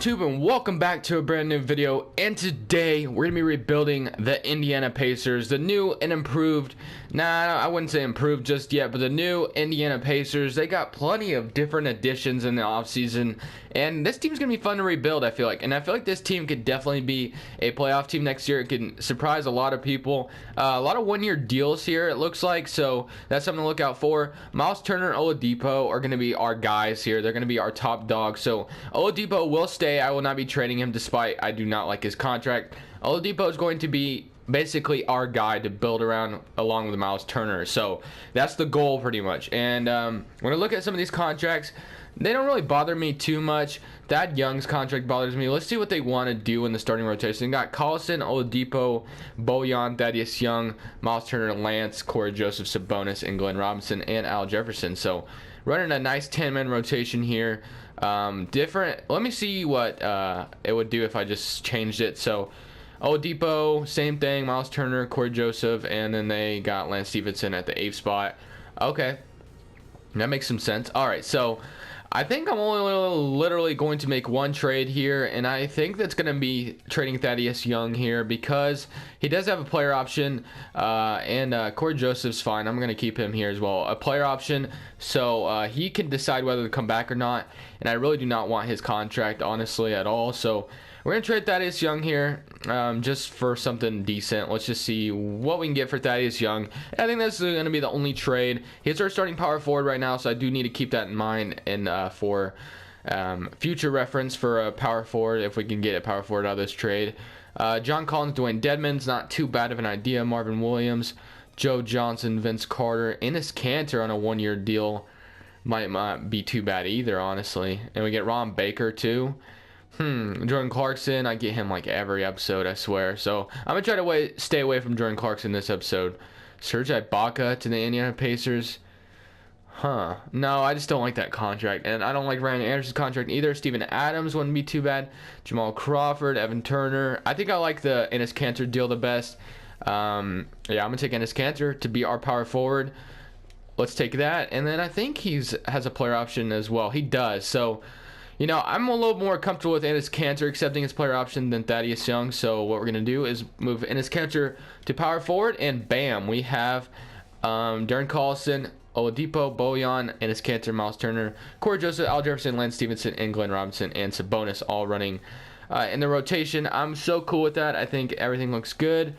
YouTube, and welcome back to a brand new video. And today we're gonna be rebuilding the Indiana Pacers, the new and improved, I wouldn't say improved just yet, but the new Indiana Pacers. They got plenty of different additions in the offseason, and this team's gonna be fun to rebuild, I feel like. And I feel like this team could definitely be a playoff team next year. It can surprise a lot of people. A lot of one-year deals here, it looks like, so that's something to look out for. Miles Turner and Oladipo are gonna be our guys here. They're gonna be our top dogs. So Oladipo will stay. I will not be trading him, despite I do not like his contract. Oladipo is going to be basically our guy to build around along with Miles Turner. So that's the goal pretty much. And when I look at some of these contracts, they don't really bother me too much. Thad Young's contract bothers me. Let's see what they want to do in the starting rotation. They got Collison, Oladipo, Bojan, Thaddeus Young, Miles Turner, Lance, Corey Joseph, Sabonis, and Glenn Robinson, and Al Jefferson. So running a nice 10-man rotation here. Different. Let me see what it would do if I just changed it. So Oladipo, same thing. Miles Turner, Corey Joseph, and then they got Lance Stevenson at the 8th spot. Okay, that makes some sense. All right, so I think I'm only literally going to make one trade here, and I think that's going to be trading Thaddeus Young here because he does have a player option, and Corey Joseph's fine. I'm going to keep him here as well. A player option, so he can decide whether to come back or not, and I really do not want his contract, honestly, at all. So we're going to trade Thaddeus Young here just for something decent. Let's just see what we can get for Thaddeus Young. I think this is going to be the only trade. He's our starting power forward right now, so I do need to keep that in mind and for future reference for a power forward, if we can get a power forward out of this trade. John Collins, Dwayne Dedmon's not too bad of an idea. Marvin Williams, Joe Johnson, Vince Carter, Enes Kanter on a one-year deal might not be too bad either, honestly. And we get Ron Baker too. Jordan Clarkson, I get him like every episode, I swear. So I'm going to try to stay away from Jordan Clarkson this episode. Serge Ibaka to the Indiana Pacers. No, I just don't like that contract. And I don't like Ryan Anderson's contract either. Steven Adams wouldn't be too bad. Jamal Crawford, Evan Turner. I think I like the Enes Kanter deal the best. Yeah, I'm going to take Enes Kanter to be our power forward. Let's take that. And then I think has a player option as well. He does. So, you know, I'm a little more comfortable with Enes Kanter accepting his player option than Thaddeus Young. So what we're going to do is move Enes Kanter to power forward, and bam, we have Darren Collison, Oladipo, Bojan, Enes Kanter, Miles Turner, Corey Joseph, Al Jefferson, Lance Stevenson, and Glenn Robinson, and Sabonis all running in the rotation. I'm so cool with that. I think everything looks good.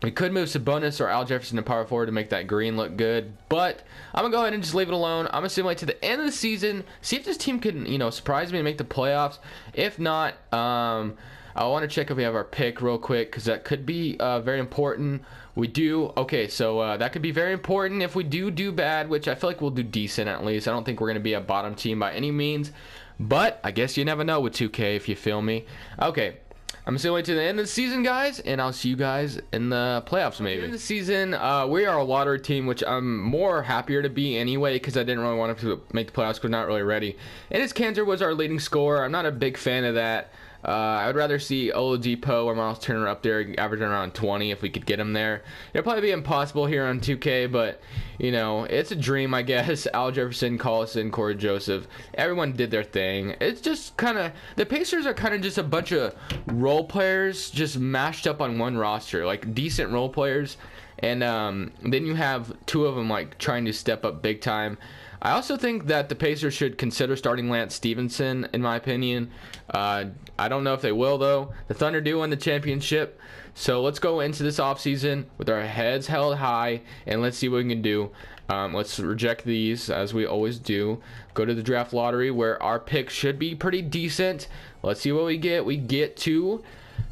We could move Sabonis or Al Jefferson to power forward to make that green look good, but I'm going to go ahead and just leave it alone. I'm going to simulate to the end of the season, see if this team can, surprise me and make the playoffs. If not, I want to check if we have our pick real quick, because that could be very important. We do. Okay, so that could be very important if we do bad, which I feel like we'll do decent at least. I don't think we're going to be a bottom team by any means, but I guess you never know with 2K, if you feel me. Okay. I'm still waiting to the end of the season, guys, and I'll see you guys in the playoffs, maybe. In the season, we are a lottery team, which I'm more happier to be anyway, because I didn't really want to make the playoffs because we're not really ready. And Enes Kanter was our leading scorer. I'm not a big fan of that. I would rather see Oladipo or Miles Turner up there averaging around 20 if we could get him there. It'll probably be impossible here on 2K, but, it's a dream, I guess. Al Jefferson, Collison, Corey Joseph, everyone did their thing. It's just kind of, the Pacers are kind of just a bunch of role players just mashed up on one roster, like decent role players. And then you have two of them like trying to step up big time. I also think that the Pacers should consider starting Lance Stevenson, in my opinion. I don't know if they will, though. The Thunder do win the championship. So let's go into this offseason with our heads held high, and let's see what we can do. Let's reject these, as we always do. Go to the draft lottery, where our pick should be pretty decent. Let's see what we get. We get to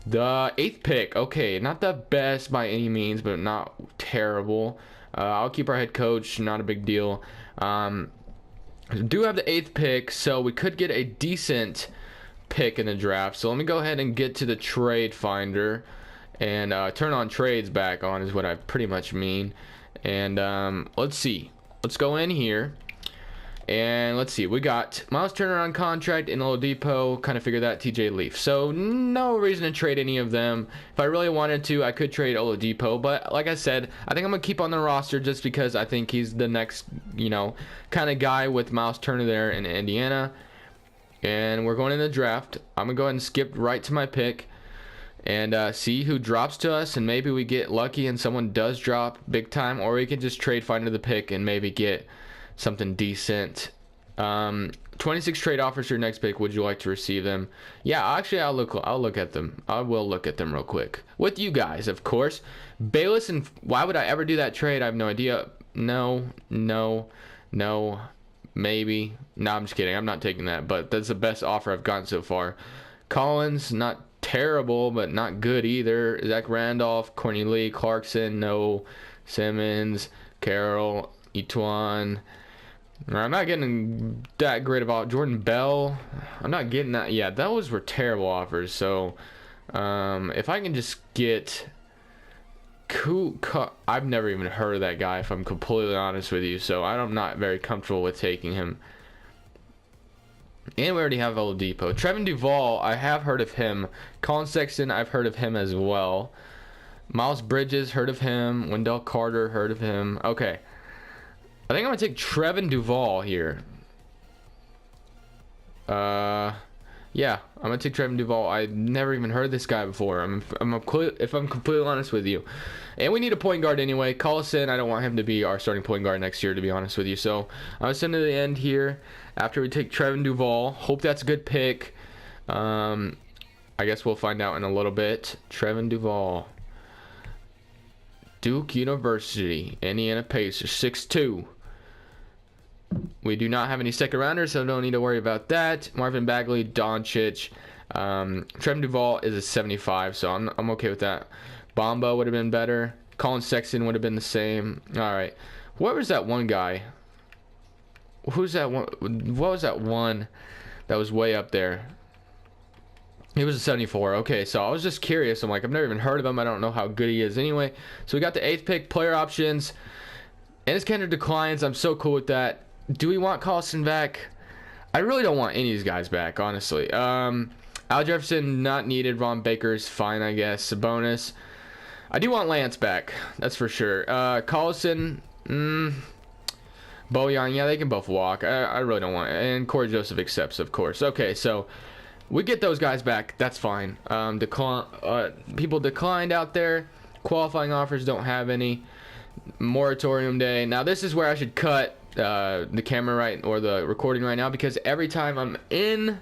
the 8th pick. Okay, not the best by any means, but not terrible. I'll keep our head coach, not a big deal. We do have the 8th pick, so we could get a decent pick in the draft. So let me go ahead and get to the trade finder and turn on trades back on, is what I pretty much mean. And let's see. Let's go in here. And let's see, we got Miles Turner on contract and Oladipo, kind of figure that, TJ Leaf. So no reason to trade any of them. If I really wanted to, I could trade Oladipo, but like I said, I think I'm going to keep on the roster just because I think he's the next, kind of guy with Miles Turner there in Indiana. and we're going in the draft. I'm gonna go ahead and skip right to my pick and see who drops to us, and maybe we get lucky and someone does drop big time, or we can just trade finder the pick and maybe get something decent. 26 trade offers for your next pick. Would you like to receive them? Yeah, actually, I'll look at them. I will look at them real quick with you guys, of course. Bayless, and why would I ever do that trade? I have no idea. No, maybe. No, I'm just kidding. I'm not taking that, but that's the best offer I've gotten so far. Collins, not terrible, but not good either. Zach Randolph, Courtney Lee, Clarkson, no. Simmons, Carroll, Etuan. I'm not getting that great of Jordan Bell. I'm not getting that. Yeah, those were terrible offers. So if I can just get I've never even heard of that guy, if I'm completely honest with you. So I'm not very comfortable with taking him. And we already have Oladipo. Trevin Duvall, I have heard of him. Colin Sexton, I've heard of him as well. Miles Bridges, heard of him. Wendell Carter, heard of him. Okay. I think I'm going to take Trevin Duvall here. Yeah, I'm going to take Trevin Duvall. I've never even heard of this guy before. If I'm completely honest with you. And we need a point guard anyway. Collison, I don't want him to be our starting point guard next year, to be honest with you. So I'm going to send to the end here after we take Trevin Duvall. Hope that's a good pick. I guess we'll find out in a little bit. Trevin Duvall. Duke University, Indiana Pacers, 6'2". We do not have any second rounders, so don't need to worry about that. Marvin Bagley, Doncic. Trevin Duvall is a 75, so I'm okay with that. Bomba would have been better. Colin Sexton would have been the same. All right. What was that one guy? Who's that one? What was that one that was way up there? He was a 74. Okay, so I was just curious. I'm like, I've never even heard of him. I don't know how good he is anyway. So we got the 8th pick, player options. And his Kendrick declines. I'm so cool with that. Do we want Collison back? I really don't want any of these guys back, honestly. Al Jefferson, not needed. Ron Baker's fine, I guess. Sabonis. I do want Lance back. That's for sure. Collison, Bojan, yeah, they can both walk. I really don't want it. And Corey Joseph accepts, of course. Okay, so we get those guys back. That's fine. People declined out there. Qualifying offers, don't have any. Moratorium day. Now, this is where I should cut the camera right, or the recording right now, because every time I'm in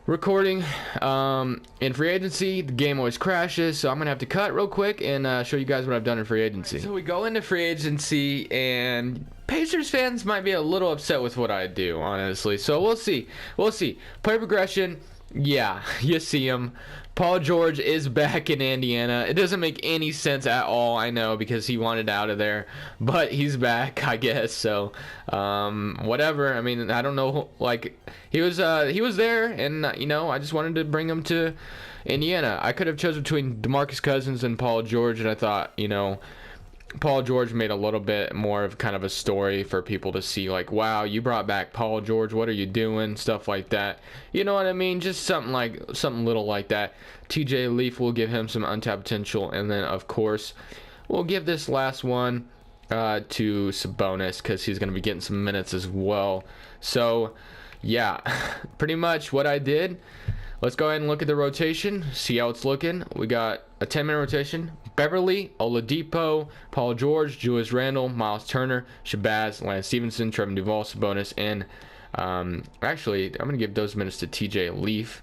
recording in free agency, the game always crashes. So I'm gonna have to cut real quick and show you guys what I've done in free agency. So we go into free agency, and Pacers fans might be a little upset with what I do, honestly. So we'll see. Player progression. Yeah, you see him. Paul George is back in Indiana. It doesn't make any sense at all, I know, because he wanted out of there, but he's back, I guess. So whatever. I mean, I don't know, like, he was there, and I just wanted to bring him to Indiana. I could have chosen between DeMarcus Cousins and Paul George, and I thought, Paul George made a little bit more of kind of a story for people to see, like, wow, you brought back Paul George, what are you doing, stuff like that. You know what I mean? Just something little like that. TJ Leaf will give him some untapped potential, and then of course we'll give this last one to Sabonis, because he's going to be getting some minutes as well. So yeah, pretty much what I did. Let's go ahead and look at the rotation, see how it's looking. We got a 10-minute rotation. Beverly, Oladipo, Paul George, Julius Randle, Miles Turner, Shabazz, Lance Stevenson, Trevin Duvall, Sabonis, and actually, I'm going to give those minutes to TJ Leaf,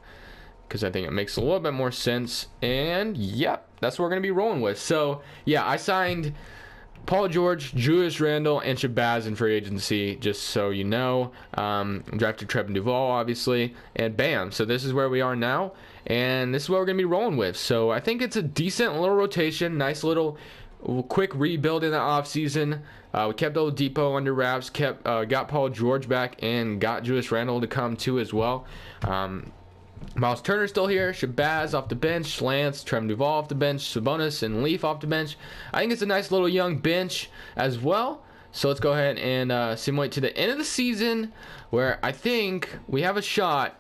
because I think it makes a little bit more sense. And yep, that's what we're going to be rolling with. So yeah, I signed Paul George, Julius Randle, and Shabazz in free agency, just so you know. Drafted Trevin Duvall, obviously, and bam. So this is where we are now, and this is what we're going to be rolling with. So I think it's a decent little rotation, nice little quick rebuild in the offseason. We kept Oladipo under wraps, got Paul George back, and got Julius Randle to come too as well. Miles Turner still here, Shabazz off the bench, Lance, Trevin Duvall off the bench, Sabonis and Leaf off the bench. I think it's a nice little young bench as well. So let's go ahead and simulate to the end of the season, where I think we have a shot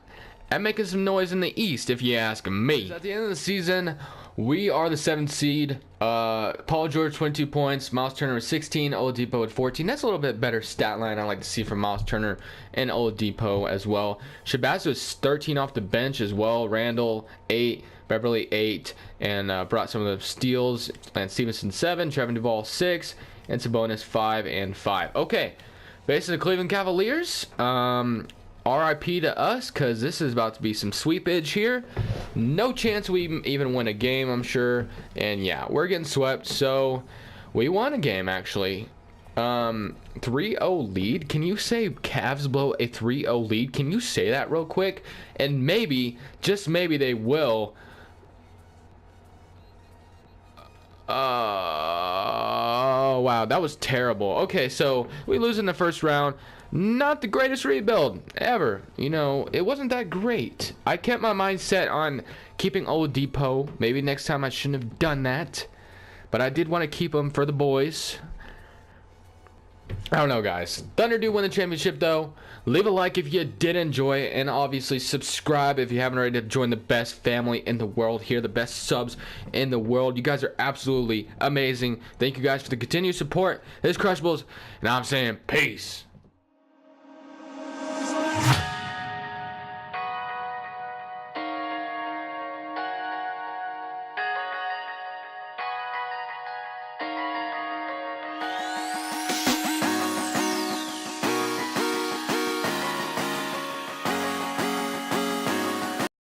at making some noise in the East, if you ask me. At the end of the season, We are the 7th seed. Paul George 22 points, Miles Turner with 16, Oladipo with 14. That's a little bit better stat line I like to see from Miles Turner and Oladipo as well. Shabazz was 13 off the bench as well. Randall 8, Beverly 8, and brought some of the steals. Lance Stevenson 7, Trevor Duvall 6, and Sabonis 5 and 5. Okay, basically the Cleveland Cavaliers. RIP to us, because this is about to be some sweepage here. No chance we even win a game, I'm sure. And yeah, we're getting swept. So we won a game, actually. 3-0 lead. Can you say Cavs blow a 3-0 lead? Can you say that real quick? And maybe, just maybe, they will. Oh, wow, that was terrible. Okay, so we lose in the first round. Not the greatest rebuild ever. You know, it wasn't that great. I kept my mind set on keeping Oladipo. Maybe next time I shouldn't have done that. But I did want to keep him for the boys. I don't know, guys. Thunder do win the championship, though. Leave a like if you did enjoy it. And obviously, subscribe if you haven't already to join the best family in the world here. The best subs in the world. You guys are absolutely amazing. Thank you guys for the continued support. This is Crushables. And I'm saying peace.